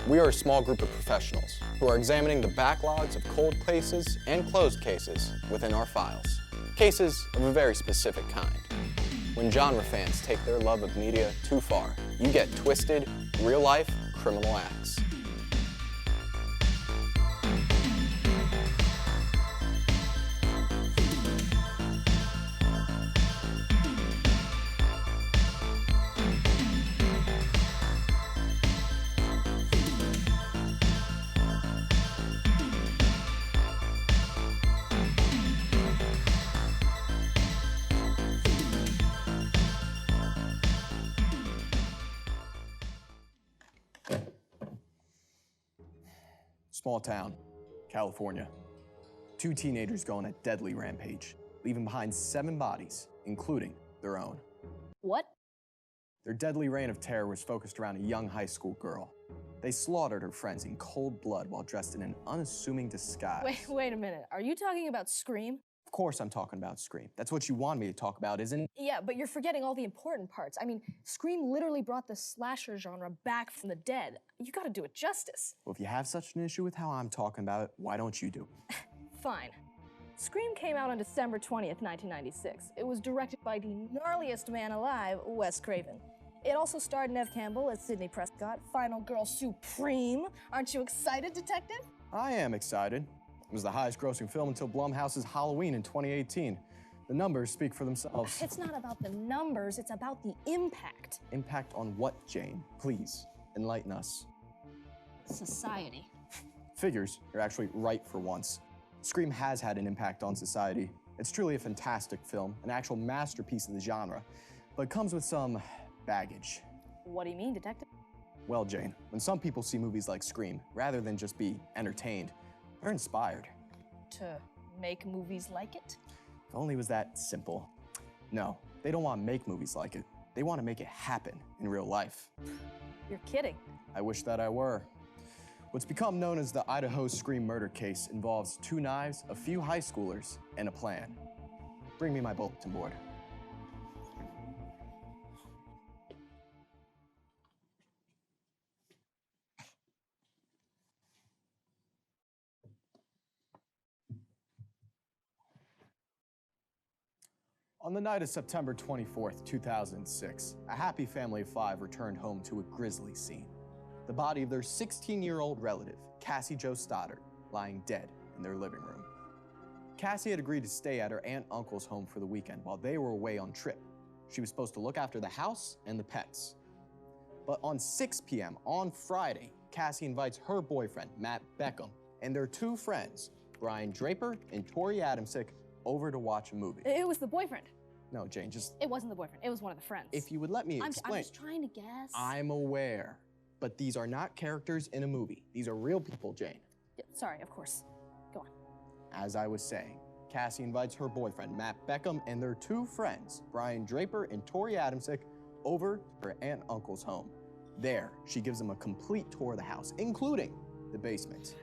We are a small group of professionals who are examining the backlogs of cold cases and closed cases within our files. Cases of a very specific kind. When genre fans take their love of media too far, you get twisted, real-life criminal acts. Small town, California. 2 teenagers go on a deadly rampage, leaving behind 7 bodies, including their own. What? Their deadly reign of terror was focused around a young high school girl. They slaughtered her friends in cold blood while dressed in an unassuming disguise. Wait a minute. Are you talking about Scream? Of course I'm talking about Scream. That's what you want me to talk about, isn't it? Yeah, but you're forgetting all the important parts. I mean, Scream literally brought the slasher genre back from the dead. You gotta do it justice. Well, if you have such an issue with how I'm talking about it, why don't you do it? Fine. Scream came out on December 20th, 1996. It was directed by the gnarliest man alive, Wes Craven. It also starred Neve Campbell as Sidney Prescott, Final Girl Supreme. Aren't you excited, detective? I am excited. It was the highest grossing film until Blumhouse's Halloween in 2018. The numbers speak for themselves. It's not about the numbers, it's about the impact. Impact on what, Jane? Please, enlighten us. Society. Figures, you're actually right for once. Scream has had an impact on society. It's truly a fantastic film, an actual masterpiece of the genre, but it comes with some baggage. What do you mean, detective? Well, Jane, when some people see movies like Scream, rather than just be entertained, they're inspired. To make movies like it? If only it was that simple. No, they don't want to make movies like it. They want to make it happen in real life. You're kidding. I wish that I were. What's become known as the Idaho Scream murder case involves 2 knives, a few high schoolers, and a plan. Bring me my bulletin board. On the night of September 24th, 2006, a happy family of 5 returned home to a grisly scene. The body of their 16-year-old relative, Cassie Jo Stoddard, lying dead in their living room. Cassie had agreed to stay at her aunt and uncle's home for the weekend while they were away on trip. She was supposed to look after the house and the pets. But on 6 p.m. on Friday, Cassie invites her boyfriend, Matt Beckham, and their 2 friends, Brian Draper and Tori Adamsick, over to watch a movie. It was the boyfriend. No, Jane, just... It wasn't the boyfriend. It was one of the friends. If you would let me explain... I'm just trying to guess. I'm aware. But these are not characters in a movie. These are real people, Jane. Yeah, sorry, of course. Go on. As I was saying, Cassie invites her boyfriend, Matt Beckham, and their 2 friends, Brian Draper and Tori Adamsick, over to her aunt and uncle's home. There, she gives them a complete tour of the house, including the basement.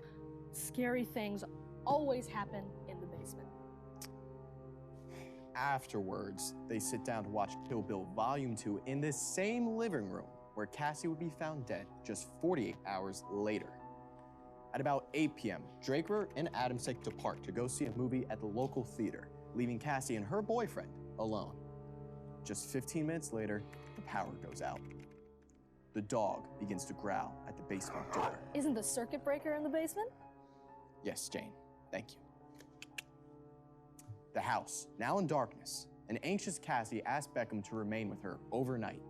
Scary things always happen in the basement. Afterwards, they sit down to watch Kill Bill Volume 2 in this same living room where Cassie would be found dead just 48 hours later. At about 8 p.m., Draper and Adamsick depart to go see a movie at the local theater, leaving Cassie and her boyfriend alone. Just 15 minutes later, the power goes out. The dog begins to growl at the basement door. Isn't the circuit breaker in the basement? Yes, Jane, thank you. The house, now in darkness, an anxious Cassie asks Beckham to remain with her overnight.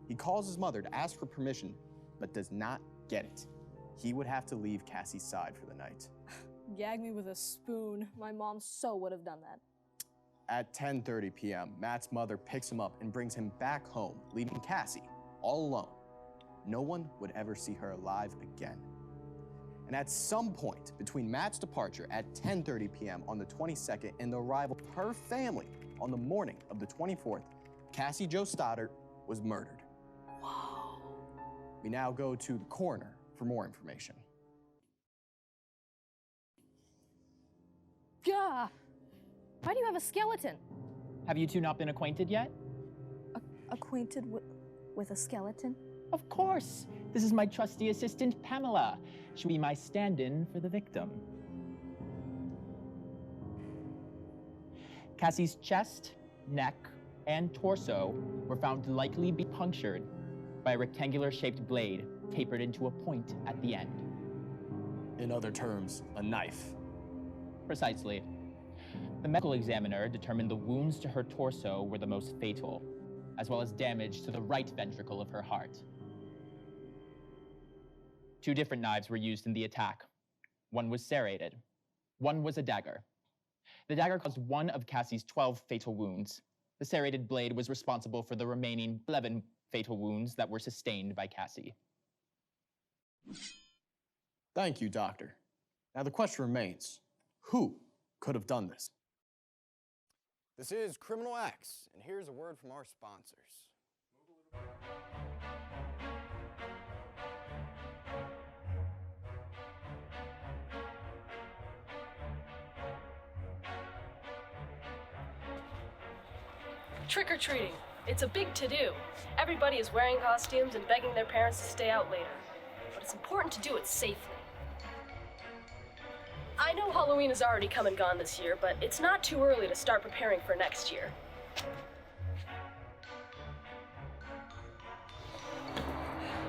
He calls his mother to ask for permission, but does not get it. He would have to leave Cassie's side for the night. Gag me with a spoon. My mom so would have done that. At 10:30 p.m., Matt's mother picks him up and brings him back home, leaving Cassie all alone. No one would ever see her alive again. And at some point between Matt's departure at 10:30 p.m. on the 22nd and the arrival of her family on the morning of the 24th, Cassie Jo Stoddard was murdered. Whoa. We now go to the coroner for more information. Gah! Why do you have a skeleton? Have you 2 not been acquainted yet? Acquainted with a skeleton? Of course. This is my trusty assistant, Pamela. She'll be my stand-in for the victim. Cassie's chest, neck, and torso were found to likely be punctured by a rectangular-shaped blade tapered into a point at the end. In other terms, a knife. Precisely. The medical examiner determined the wounds to her torso were the most fatal, as well as damage to the right ventricle of her heart. 2 different knives were used in the attack. One was serrated. One was a dagger. The dagger caused one of Cassie's 12 fatal wounds. The serrated blade was responsible for the remaining 11 fatal wounds that were sustained by Cassie. Thank you, Doctor. Now the question remains, who could have done this? This is Criminal Acts, and here's a word from our sponsors. Trick-or-treating. It's a big to-do. Everybody is wearing costumes and begging their parents to stay out later. But it's important to do it safely. I know Halloween has already come and gone this year, but it's not too early to start preparing for next year.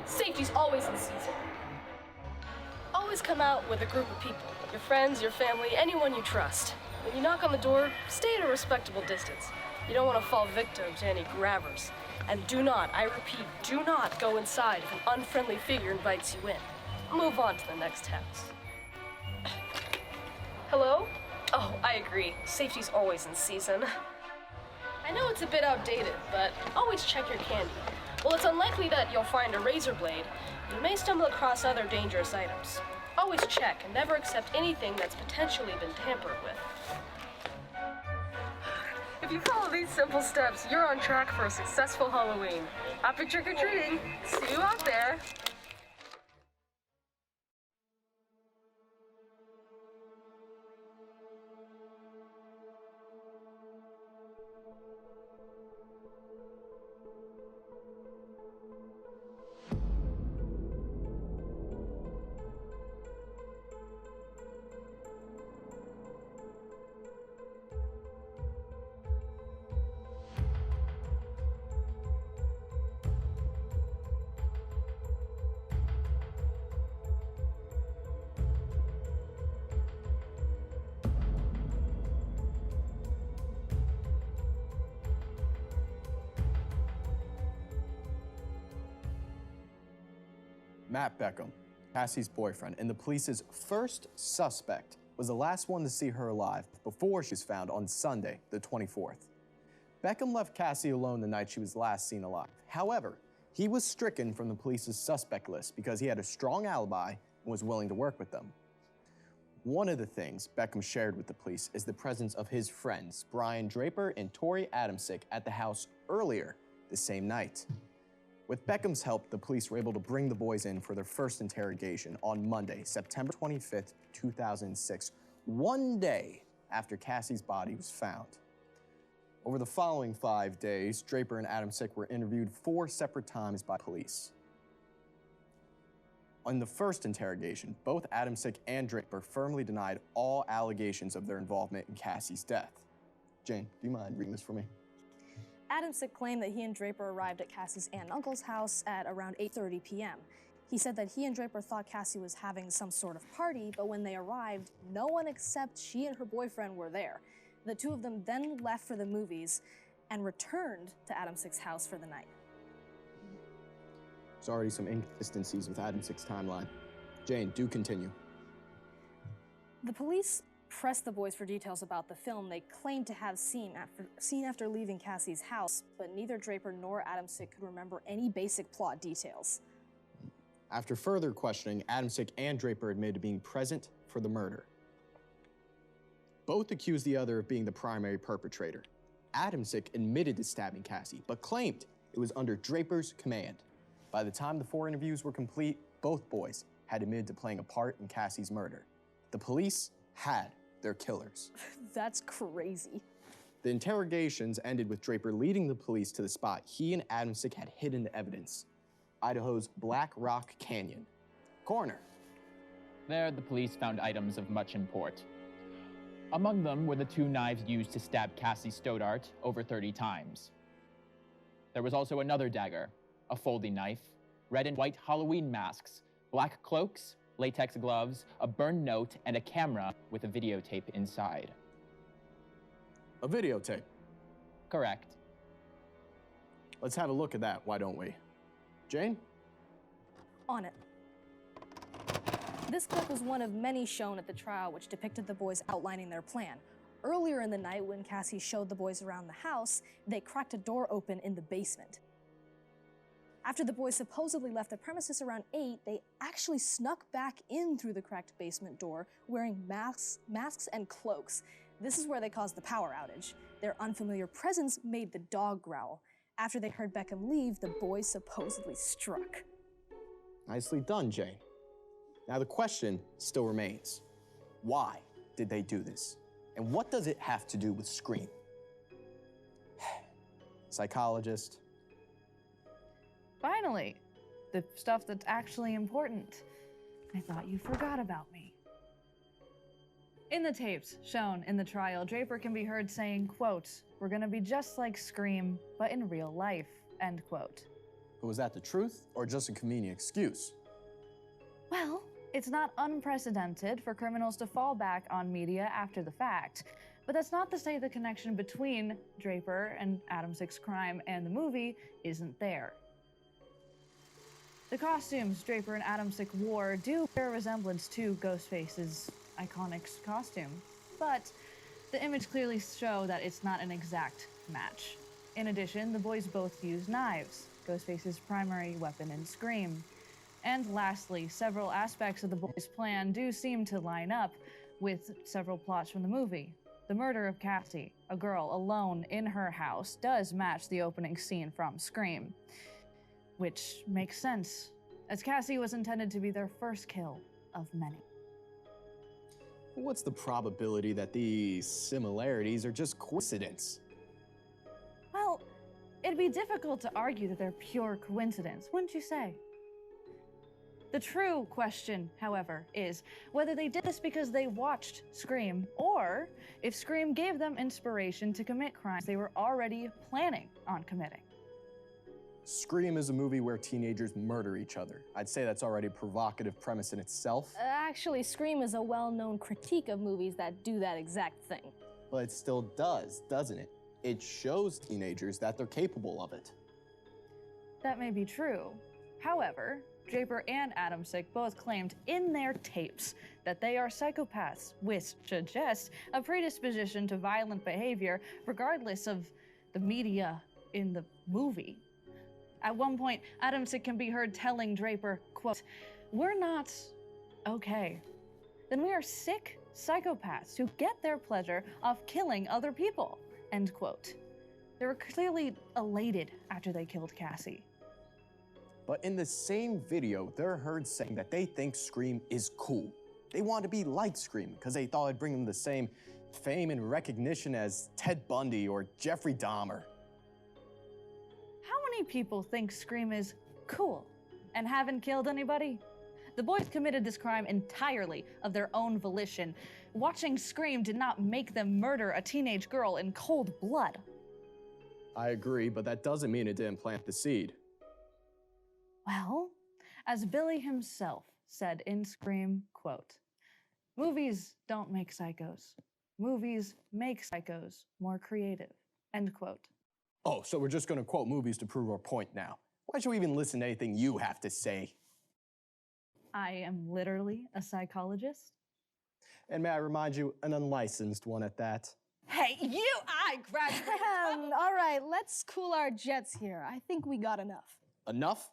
Safety's always in season. Always come out with a group of people. Your friends, your family, anyone you trust. When you knock on the door, stay at a respectable distance. You don't want to fall victim to any grabbers. And do not, I repeat, do not go inside if an unfriendly figure invites you in. Move on to the next house. Hello? Oh, I agree. Safety's always in season. I know it's a bit outdated, but always check your candy. While it's unlikely that you'll find a razor blade, you may stumble across other dangerous items. Always check and never accept anything that's potentially been tampered with. If you follow these simple steps, you're on track for a successful Halloween. Happy trick-or-treating! See you out there! Matt Beckham, Cassie's boyfriend and the police's first suspect, was the last one to see her alive before she was found on Sunday, the 24th. Beckham left Cassie alone the night she was last seen alive. However, he was stricken from the police's suspect list because he had a strong alibi and was willing to work with them. One of the things Beckham shared with the police is the presence of his friends, Brian Draper and Tori Adamsick, at the house earlier the same night. With Beckham's help, the police were able to bring the boys in for their first interrogation on Monday, September 25th, 2006, one day after Cassie's body was found. Over the following 5 days, Draper and Adamsick were interviewed 4 separate times by police. On the first interrogation, both Adamsick and Draper firmly denied all allegations of their involvement in Cassie's death. Jane, do you mind reading this for me? Adamsick claimed that he and Draper arrived at Cassie's aunt and uncle's house at around 8:30 p.m. He said that he and Draper thought Cassie was having some sort of party, but when they arrived, no one except she and her boyfriend were there. The two of them then left for the movies and returned to Adamsick's house for the night. There's already some inconsistencies with Adamsick's timeline. Jane, do continue. The police pressed the boys for details about the film they claimed to have seen after leaving Cassie's house, but neither Draper nor Adamsick could remember any basic plot details. After further questioning, Adamsick and Draper admitted to being present for the murder. Both accused the other of being the primary perpetrator. Adamsick admitted to stabbing Cassie, but claimed it was under Draper's command. By the time the 4 interviews were complete, both boys had admitted to playing a part in Cassie's murder. The police had their killers. That's crazy. The interrogations ended with Draper leading the police to the spot he and Adamsick had hidden the evidence. Idaho's Black Rock Canyon. Coroner. There, the police found items of much import. Among them were the 2 knives used to stab Cassie Stoddart over 30 times. There was also another dagger, a folding knife, red and white Halloween masks, black cloaks, latex gloves, a burned note, and a camera with a videotape inside. A videotape. Correct. Let's have a look at that, why don't we? Jane? On it. This clip was one of many shown at the trial which depicted the boys outlining their plan. Earlier in the night, when Cassie showed the boys around the house, they cracked a door open in the basement. After the boys supposedly left the premises around 8, they actually snuck back in through the cracked basement door wearing masks and cloaks. This is where they caused the power outage. Their unfamiliar presence made the dog growl. After they heard Beckham leave, the boys supposedly struck. Nicely done, Jane. Now the question still remains. Why did they do this? And what does it have to do with Scream? Psychologist. Finally, the stuff that's actually important. I thought you forgot about me. In the tapes shown in the trial, Draper can be heard saying, quote, "We're gonna be just like Scream, but in real life," end quote. But was that the truth or just a convenient excuse? Well, it's not unprecedented for criminals to fall back on media after the fact, but that's not to say the connection between Draper and Adamsick's crime and the movie isn't there. The costumes Draper and Adamsick wore do bear a resemblance to Ghostface's iconic costume, but the image clearly shows that it's not an exact match. In addition, the boys both use knives, Ghostface's primary weapon in Scream. And lastly, several aspects of the boys' plan do seem to line up with several plots from the movie. The murder of Cassie, a girl alone in her house, does match the opening scene from Scream, which makes sense, as Cassie was intended to be their first kill of many. What's the probability that these similarities are just coincidence? Well, it'd be difficult to argue that they're pure coincidence, wouldn't you say? The true question, however, is whether they did this because they watched Scream, or if Scream gave them inspiration to commit crimes they were already planning on committing. Scream is a movie where teenagers murder each other. I'd say that's already a provocative premise in itself. Actually, Scream is a well-known critique of movies that do that exact thing. But it still does, doesn't it? It shows teenagers that they're capable of it. That may be true. However, Draper and Adamsick both claimed in their tapes that they are psychopaths, which suggests a predisposition to violent behavior regardless of the media in the movie. At one point, Adamsick can be heard telling Draper, quote, "We're not okay. Then we are sick psychopaths who get their pleasure off killing other people," end quote. They were clearly elated after they killed Cassie. But in the same video, they're heard saying that they think Scream is cool. They want to be like Scream because they thought it'd bring them the same fame and recognition as Ted Bundy or Jeffrey Dahmer. How many people think Scream is cool and haven't killed anybody? The boys committed this crime entirely of their own volition. Watching Scream did not make them murder a teenage girl in cold blood. I agree, but that doesn't mean it didn't plant the seed. Well, as Billy himself said in Scream, quote, "Movies don't make psychos. Movies make psychos more creative," end quote. Oh, so we're just gonna quote movies to prove our point now. Why should we even listen to anything you have to say? I am literally a psychologist. And may I remind you, an unlicensed one at that. Hey, I graduated. All right, let's cool our jets here. I think we got enough. Enough?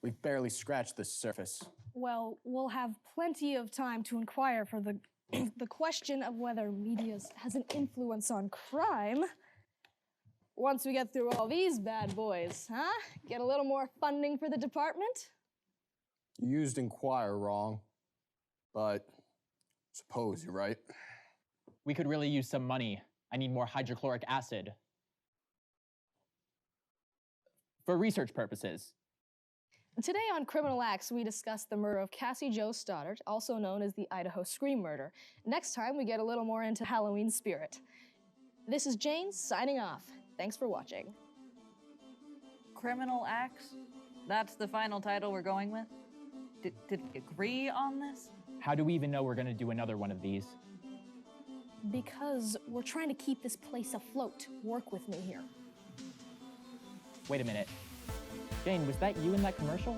We've barely scratched the surface. Well, we'll have plenty of time to inquire for the the question of whether media has an influence on crime. Once we get through all these bad boys, huh? Get a little more funding for the department? You used inquire wrong, but suppose you're right. We could really use some money. I need more hydrochloric acid. For research purposes. Today on Criminal Acts, we discuss the murder of Cassie Jo Stoddard, also known as the Idaho Scream Murder. Next time, we get a little more into Halloween spirit. This is Jane signing off. Thanks for watching. Criminal Acts? That's the final title we're going with? Did we agree on this? How do we even know we're gonna do another one of these? Because we're trying to keep this place afloat. Work with me here. Wait a minute. Jane, was that you in that commercial?